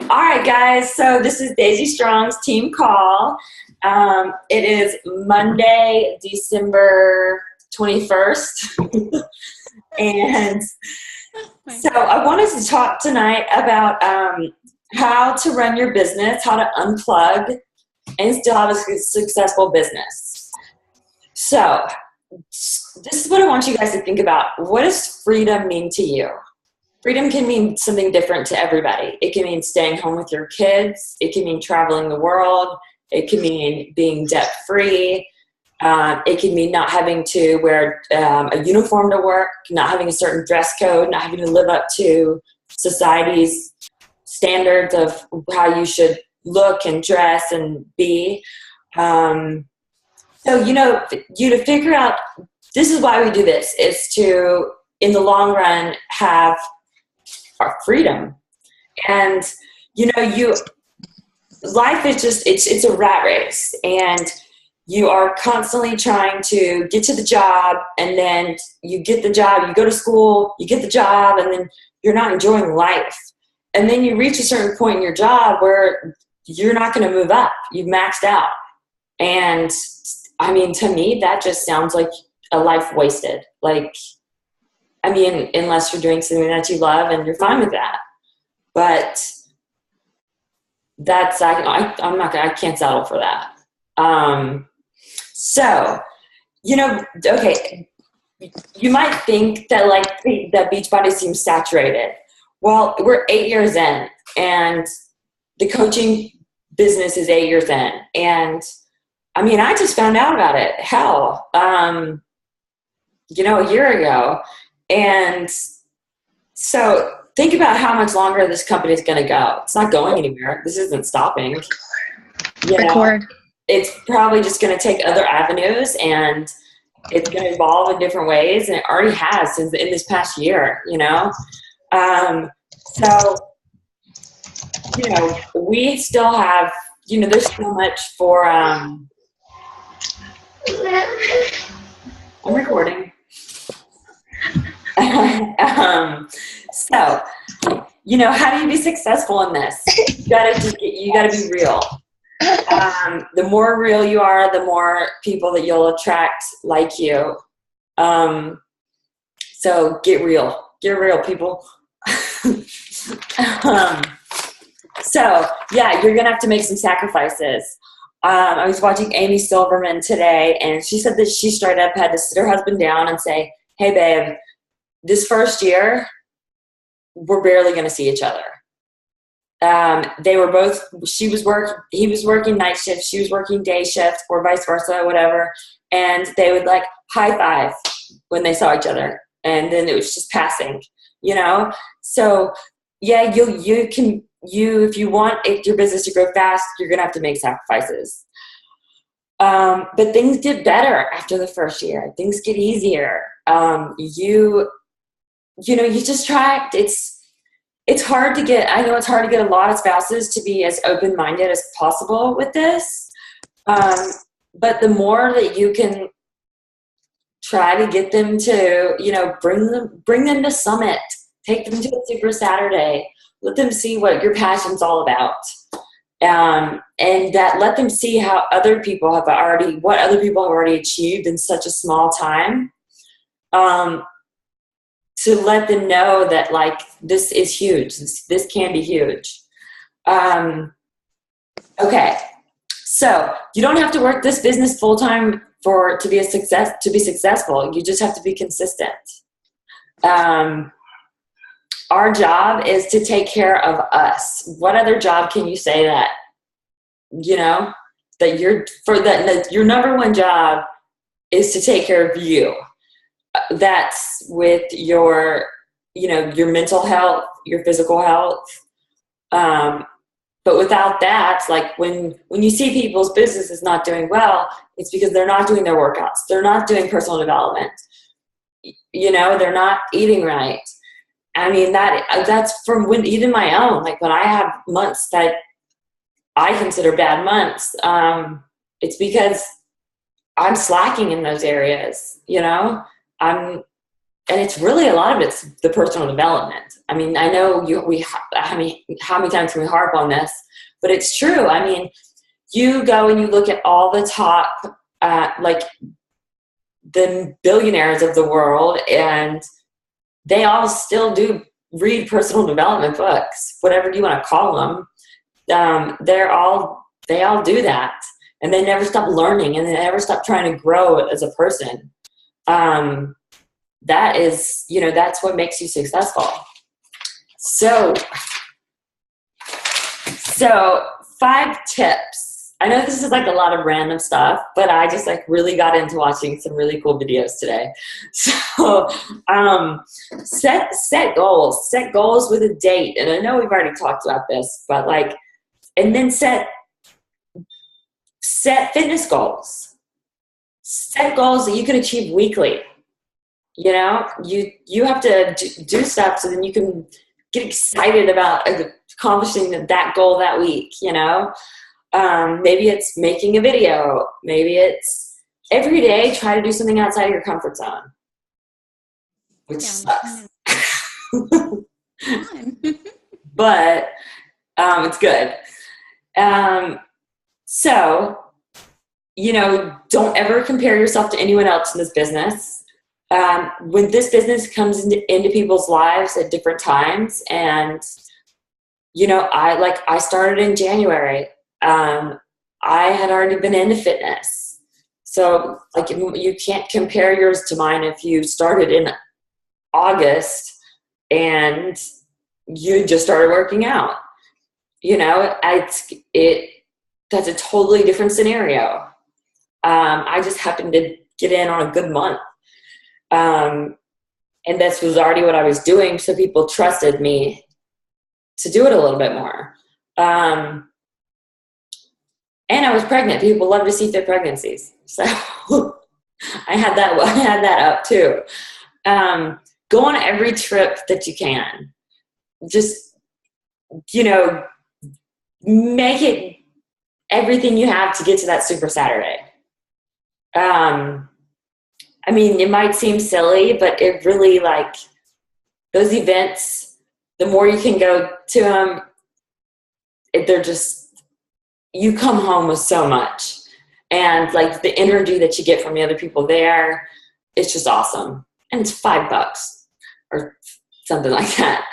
All right, guys. So this is Daisy Strong's team call. It is Monday, December 21st. And so I wanted to talk tonight about how to run your business, how to unplug and still have a successful business. So this is what I want you guys to think about. What does freedom mean to you? Freedom can mean something different to everybody. It can mean staying home with your kids. It can mean traveling the world. It can mean being debt-free. It can mean not having to wear a uniform to work, not having a certain dress code, not having to live up to society's standards of how you should look and dress and be. So, you to figure out, this is why we do this, is to, in the long run, have our freedom. And life is just it's a rat race, and you are constantly trying to get to the job, and then you get the job, you go to school, you get the job, and then you're not enjoying life. And then you reach a certain point in your job where you're not going to move up. You've maxed out. And I mean, to me, that just sounds like a life wasted. Unless you're doing something that you love and you're fine with that. But that's, I can't settle for that. Okay, you might think that that Beachbody seems saturated. Well, we're 8 years in, and the coaching business is 8 years in. And I just found out about it, a year ago. And so think about how much longer this company is going to go. It's not going anywhere. This isn't stopping. Record. It's probably just going to take other avenues, and it's going to evolve in different ways. And it already has since in this past year, we still have, there's so much for, I'm recording. How do you be successful in this? You gotta be real. The more real you are, the more people that you'll attract like you. So get real, people. You're gonna have to make some sacrifices. I was watching Amy Silverman today, and she said that she straight up had to sit her husband down and say, "Hey, babe, this first year, we're barely going to see each other." He was working night shift, she was working day shift, or vice versa, whatever. And they would high five when they saw each other. And then it was just passing, So yeah, if you want your business to grow fast, you're going to have to make sacrifices. But things get better after the first year. Things get easier. You just try. It's hard to get, I know it's hard to get a lot of spouses to be as open-minded as possible with this. But the more that you can try to get them to, bring them to Summit, take them to a Super Saturday, let them see what your passion's all about. And that let them see how what other people have already achieved in such a small time. To let them know that this is huge. This can be huge. Okay. So you don't have to work this business full time to be successful. You just have to be consistent. Our job is to take care of us. What other job can you say that, that your number one job is to take care of you? That's with your mental health, your physical health. But without that, when you see people's business is not doing well, it's because they're not doing their workouts. They're not doing personal development. They're not eating right. That's from even my own, when I have months that I consider bad months, it's because I'm slacking in those areas, I'm and it's really, a lot of it's the personal development. I mean, I know how many times can we harp on this, but it's true. I mean, you go and you look at all the top, like the billionaires of the world, and they all still do read personal development books, whatever you want to call them. They all do that, and they never stop learning, and they never stop trying to grow as a person. That is, that's what makes you successful. So 5 tips. I know this is like a lot of random stuff, but I just like really got into watching some really cool videos today. So set goals. Set goals with a date. And I know we've already talked about this, but and then set fitness goals. Set goals that you can achieve weekly. You have to do stuff so then you can get excited about accomplishing that goal that week. Maybe it's making a video. Maybe it's every day try to do something outside of your comfort zone, which sucks. But it's good. So don't ever compare yourself to anyone else in this business. When this business comes into people's lives at different times, and I started in January. I had already been into fitness, so you can't compare yours to mine if you started in August and you just started working out. That's a totally different scenario. I just happened to get in on a good month. And this was already what I was doing, so people trusted me to do it a little bit more. And I was pregnant. People love to see their pregnancies. So I had that up too. Go on every trip that you can. Just, make it everything you have to get to that Super Saturday. I mean, it might seem silly, but it really, those events, the more you can go to them, they're just, you come home with so much. And, the energy that you get from the other people there, it's just awesome. And it's $5 or something like that.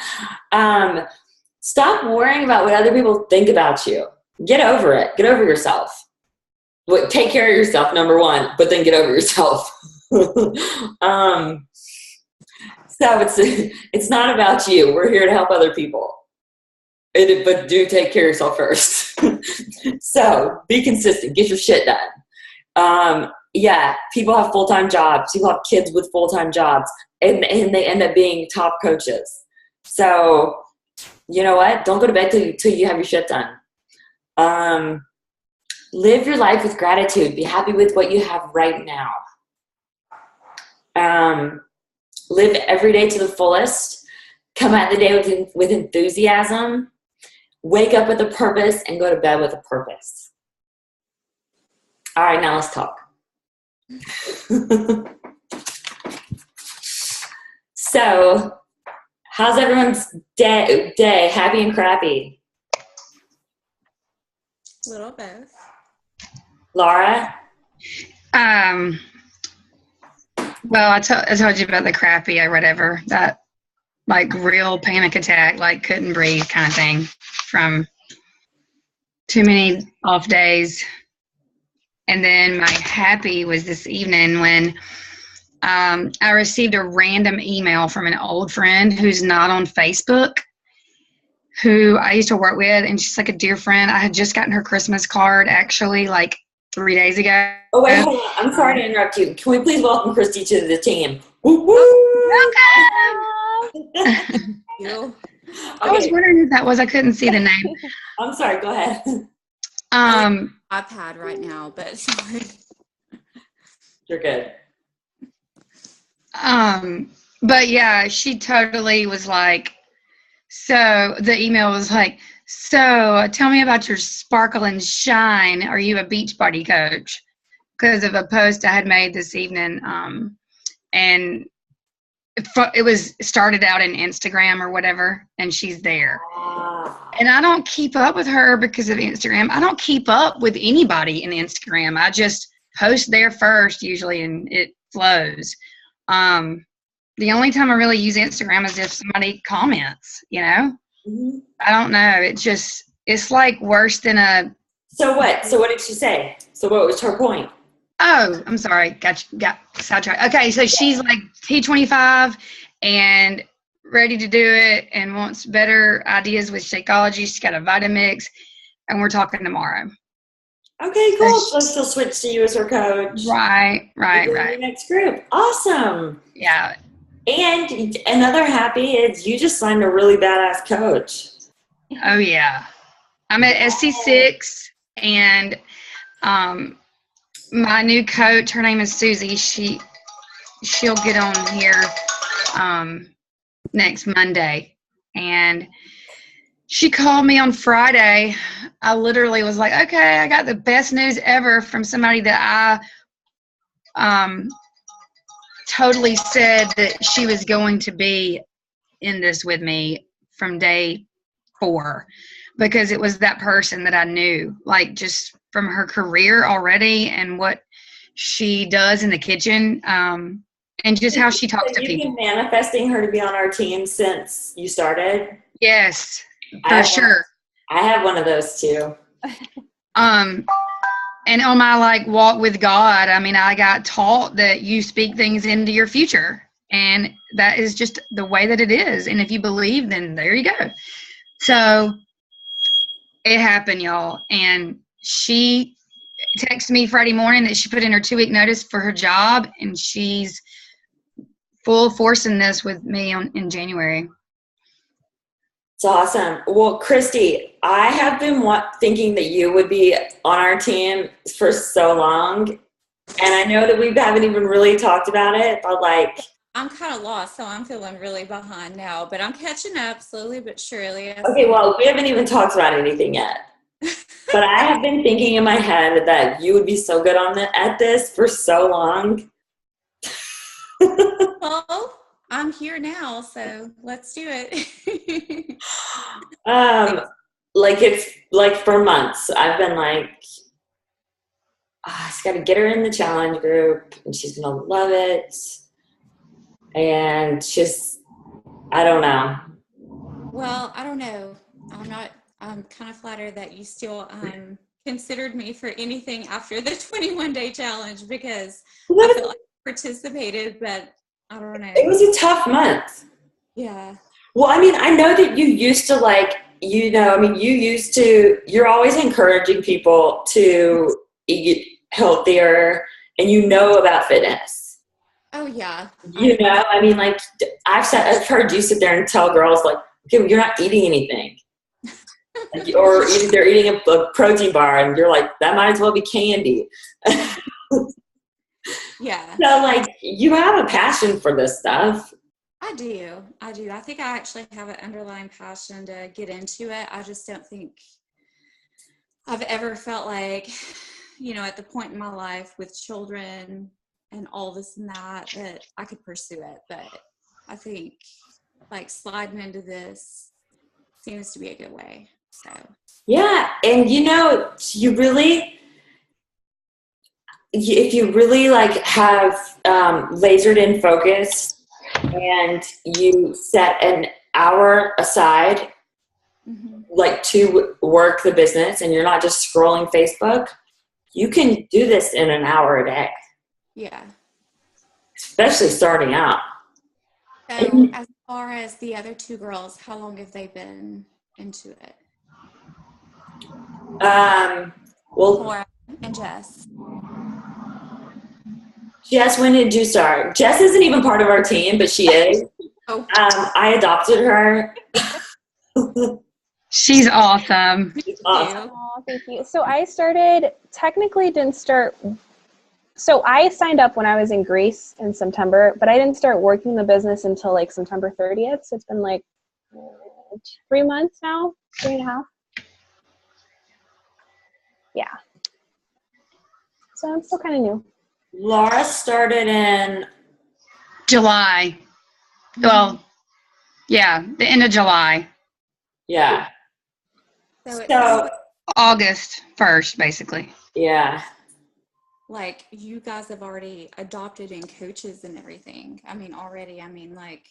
Stop worrying about what other people think about you. Get over it. Get over yourself. Take care of yourself, number one, but then get over yourself. So it's not about you. We're here to help other people, but do take care of yourself first. So be consistent, get your shit done. People have full-time jobs. People have kids with full-time jobs, and they end up being top coaches. So you know what? Don't go to bed till you have your shit done. Live your life with gratitude. Be happy with what you have right now. Live every day to the fullest. Come at the day with enthusiasm. Wake up with a purpose and go to bed with a purpose. All right, now let's talk. So, how's everyone's day? Happy and crappy? Little both. Laura? Well, I told you about the crappy or whatever, that real panic attack, couldn't breathe kind of thing from too many off days. And then my happy was this evening when I received a random email from an old friend who's not on Facebook, who I used to work with, and she's a dear friend. I had just gotten her Christmas card actually 3 days ago. Oh, wait, hold on. I'm sorry to interrupt you. Can we please welcome Christy to the team? Woo, woo. Welcome! You. I was wondering who that was. I couldn't see the name. I'm sorry. Go ahead. iPad right now, but sorry. You're good. But yeah, she totally was so the email was so tell me about your sparkle and shine. Are you a beach party coach? Because of a post I had made this evening. And it was started out in Instagram or whatever, and she's there. Ah. And I don't keep up with her because of Instagram. I don't keep up with anybody in Instagram. I just post there first usually, and it flows. The only time I really use Instagram is if somebody comments, you know? Mhm. I don't know. It's like worse than a. So what? So what did she say? So what was her point? Oh, I'm sorry. Got sidetracked. Okay, so she's like T25 and ready to do it and wants better ideas with Shakeology. She's got a Vitamix, and we're talking tomorrow. Okay, cool. So she'll switch to you as her coach. Right. Your next group. Awesome. Yeah. And another happy is you just signed a really badass coach. Oh, yeah. I'm at SC6, and my new coach, her name is Susie. She'll get on here next Monday, and she called me on Friday. I literally was like, okay, I got the best news ever from somebody that I totally said that she was going to be in this with me from day 4, because it was that person that I knew, like just from her career already and what she does in the kitchen, and just how she talks to You've people. been manifesting her to be on our team since you started? Yes, for sure. I have one of those too. And on my like walk with God, I mean, I got taught that you speak things into your future, and that is just the way that it is. And if you believe, then there you go. So it happened, y'all. And she texted me Friday morning that she put in her 2-week notice for her job, and she's full forcing this with me in January. It's awesome. Well, Christy, I have been thinking that you would be on our team for so long. And I know that we haven't even really talked about it, but like, I'm kind of lost, so I'm feeling really behind now, but I'm catching up slowly but surely. okay, well, we haven't even talked about anything yet. But I have been thinking in my head that you would be so good at this for so long. Well, I'm here now, so let's do it. Like it's like for months, I've been like, I just got to get her in the challenge group, and she's gonna love it. And just, I don't know. Well, I don't know. I'm kind of flattered that you still considered me for anything after the 21-day challenge, because I feel like I participated, but I don't know. It was a tough month. Yeah. Well, I mean, I know that you used to like, you're always encouraging people to eat healthier, and you know about fitness. Oh, yeah. I mean, like, I've heard you sit there and tell girls, like, okay, well, you're not eating anything. Or they're eating a protein bar, and you're like, that might as well be candy. Yeah. So, like, you have a passion for this stuff. I do. I think I actually have an underlying passion to get into it. I just don't think I've ever felt like, at the point in my life with children and all this and that I could pursue it. But I think like sliding into this seems to be a good way. So Yeah, and if you really like have lasered in focus, and you set an hour aside, like to work the business, and you're not just scrolling Facebook, you can do this in an hour a day. Yeah. Especially starting out. So as far as the other 2 girls, how long have they been into it? Well, and Jess. Jess, when did you start? Jess isn't even part of our team, but she is. Oh. I adopted her. She's awesome. Awesome. Oh, thank you. So I signed up when I was in Greece in September, but I didn't start working the business until like September 30th. So it's been like 3 months now, 3.5. Yeah. So I'm still kind of new. Laura started in July. Well, yeah, the end of July, Yeah. So it So, sounds August 1st, basically. yeah. like you guys have already adopted in coaches and everything. I mean, already. I mean, like,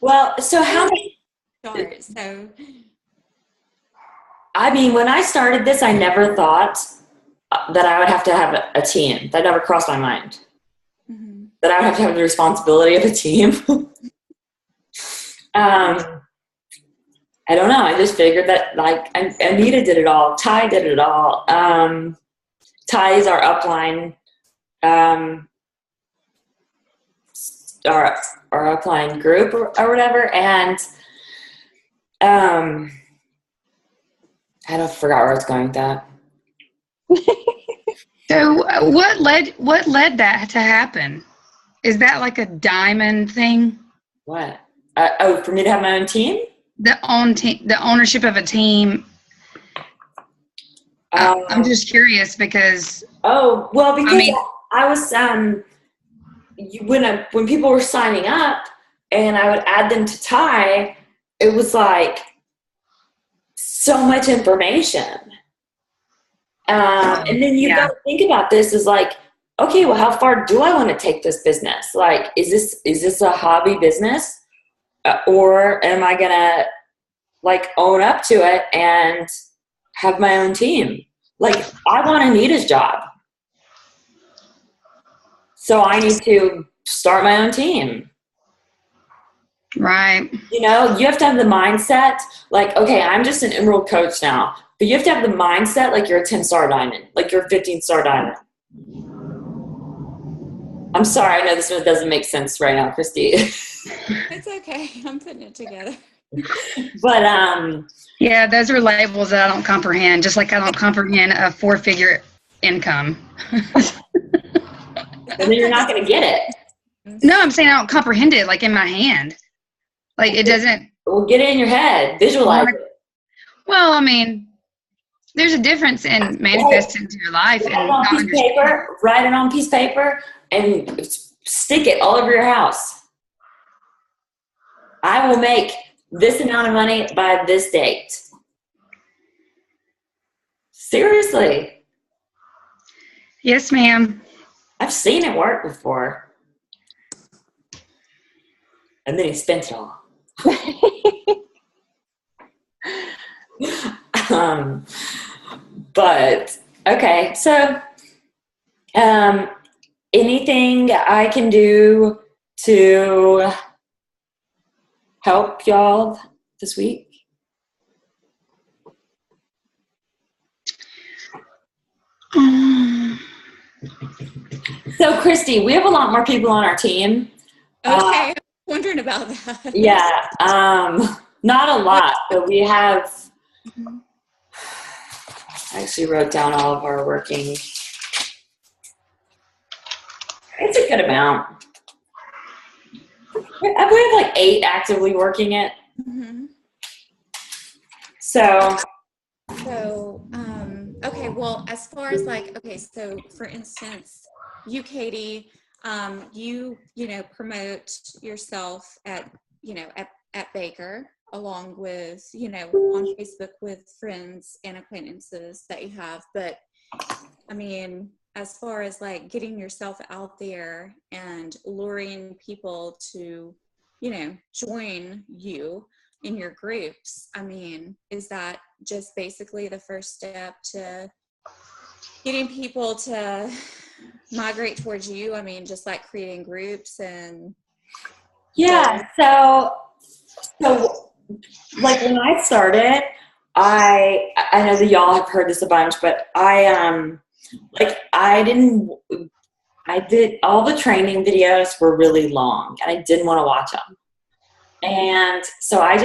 Well, so how many? start. So, I mean, when I started this, I never thought that I would have to have a team. That never crossed my mind. mhm. That I would have to have the responsibility of a team. I don't know. I just figured that like Anita did it all. Ty did it all. Ty is our upline, um, our upline group or whatever, and I don't forgot where I was going with that. So what led that to happen? Is that like a diamond thing? What? For me to have my own team? The ownership of a team. I'm just curious because Oh, well, because I mean, I was when people were signing up and I would add them to Ty, it was like so much information. And then you've got to think about this as like, okay, well, how far do I want to take this business? Like, is this a hobby business, or am I gonna like own up to it and have my own team? Like, I want Anita's job, so I need to start my own team. right. You know, you have to have the mindset, like, okay, I'm just an Emerald coach now, but you have to have the mindset like you're a 10-star diamond, like you're a 15-star diamond. I'm sorry, I know this one doesn't make sense right now, Christy. It's okay. I'm putting it together. But Yeah, those are labels that I don't comprehend, just like I don't comprehend a 4-figure income. and then you're not going to get it. No, I'm saying I don't comprehend it like in my hand. Like it doesn't. Well, get it in your head, visualize it. Well, I mean, there's a difference in manifesting to your life and not understanding. Write it on a piece of paper and stick it all over your house. I will make this amount of money by this date. Seriously. Yes, ma'am. I've seen it work before. And then he spent it all. But okay, so anything I can do to help y'all this week? So Christy, we have a lot more people on our team. Okay, I was wondering about that. Yeah, not a lot, but we have. I actually wrote down all of our working. It's a good amount. We have like 8 actively working it. Mm-hmm. So, okay, well, as far as like, okay, so for instance, you, Katie, you know, promote yourself at Baker, along with, you know, on Facebook with friends and acquaintances that you have. But I mean, as far as like getting yourself out there and luring people to, you know, join you in your groups, I mean, is that just basically the first step to getting people to migrate towards you? I mean, just like creating groups and. yeah, so like when I started, I know that y'all have heard this a bunch, but I did all the training videos were really long and I didn't want to watch them. And so I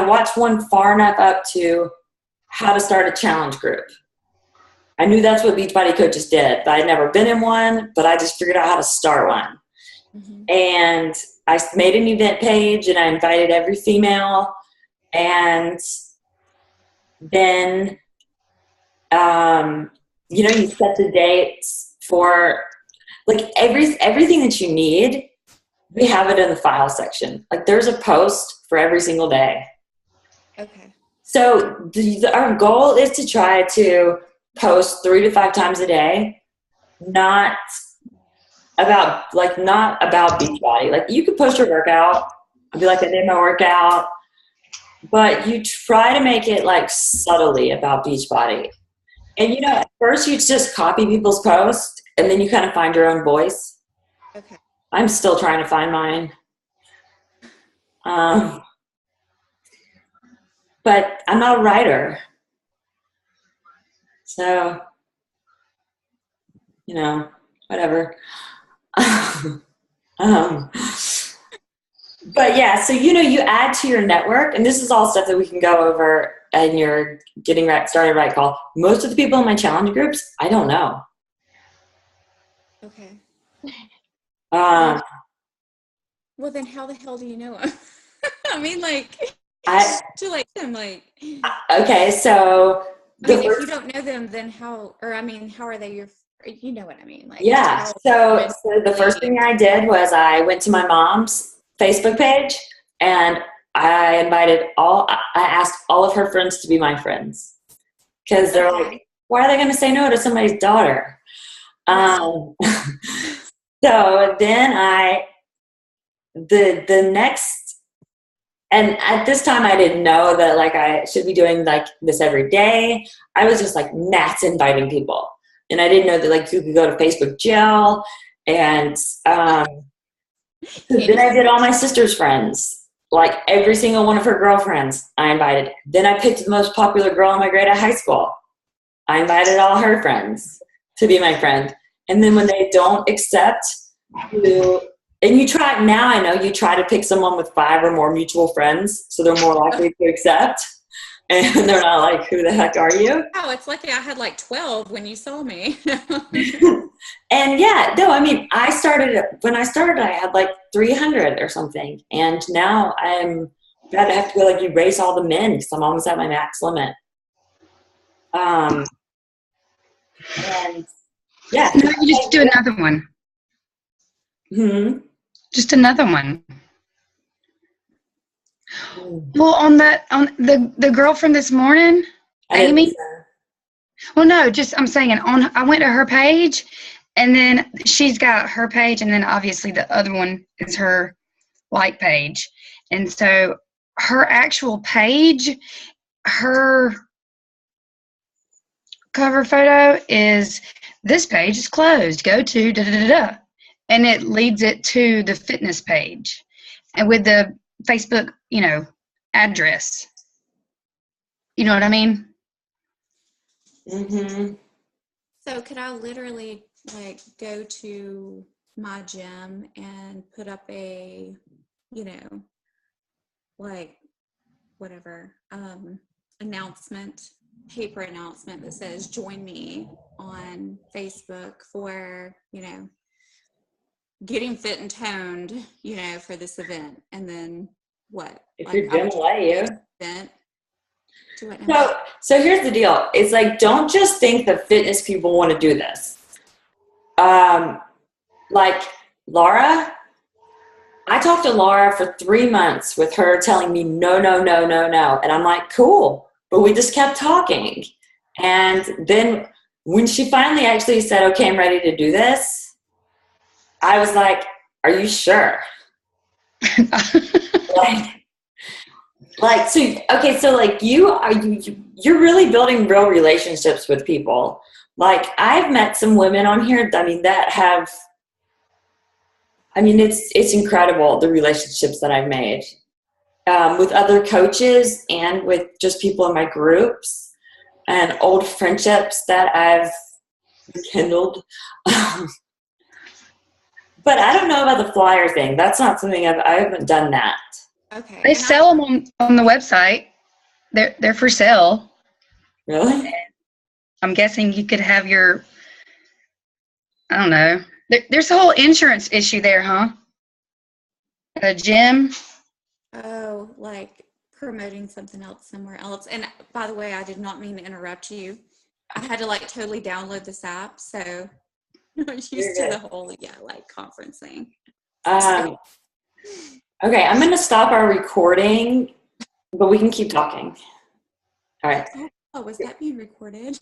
watched one far enough up to how to start a challenge group. I knew that's what Beachbody Coaches did, but I'd never been in one, but I just figured out how to start one. Mm-hmm. And I made an event page and I invited every female, and then, you know, you set the dates for like everything that you need. We have it in the file section. Like there's a post for every single day. Okay. So our goal is to try to post 3 to 5 times a day, not about Beachbody. Like you could post your workout. I'll be like, I did my workout, but you try to make it like subtly about Beachbody. And you know, at first you just copy people's posts and then you kind of find your own voice. Okay. I'm still trying to find mine. But I'm not a writer. So, you know, whatever. But yeah, so, you know, you add to your network, and this is all stuff that we can go over in your getting started right call. Most of the people in my challenge groups, I don't know. Okay. Um, Well, then how the hell do you know them? I mean, like, to like them, like. Okay, so. If you don't know them, then how are they you know what I mean? Like, yeah, so the first thing I did was I went to my mom's Facebook page and I asked all of her friends to be my friends. Because they're like, why are they going to say no to somebody's daughter? So then the next, and at this time I didn't know that like I should be doing like this every day. I was just like mass inviting people. And I didn't know that like you could go to Facebook jail. And then I did all my sister's friends. Like every single one of her girlfriends I invited. Then I picked the most popular girl in my grade at high school. I invited all her friends to be my friend. And then when they don't accept you, and you try, now I know you try to pick someone with 5 or more mutual friends so they're more likely to accept. And they're not like, who the heck are you? Oh, it's lucky I had like 12 when you saw me. And yeah, no, I mean, when I started, I had like 300 or something. And now I'm glad to have to go like erase all the men because I'm almost at my max limit. And yeah. No, you just do another one. Hmm. Just another one. Well, on the girl from this morning, Amy. Well, no, I'm saying I went to her page, and then she's got her page, and then obviously the other one is her like page, and so her actual page, her cover photo is this page is closed. Go to da da da da, and it leads it to the fitness page, and with the Facebook, address. You know what I mean? Mm-hmm. So could I literally like go to my gym and put up a, like whatever, paper announcement that says join me on Facebook for, getting fit and toned, for this event. And then what? If you're gonna let you. Event. Do it now. So here's the deal. It's like, don't just think that fitness people want to do this. Like Laura, I talked to Laura for 3 months with her telling me no, no, no, no, no. And I'm like, cool. But we just kept talking. And then when she finally actually said, okay, I'm ready to do this, I was like, are you sure? You're really building real relationships with people. Like I've met some women on here, it's incredible the relationships that I've made with other coaches and with just people in my groups and old friendships that I've rekindled. But I don't know about the flyer thing. That's not something I haven't done that. Okay. They sell them on the website. They're for sale. Really? I'm guessing you could have your, I don't know. There's a whole insurance issue there, huh? A gym. Oh, like promoting something else somewhere else. And by the way, I did not mean to interrupt you. I had to like totally download this app, so I'm used to the whole conference thing. Okay, I'm going to stop our recording, but we can keep talking. All right. Oh, was that being recorded?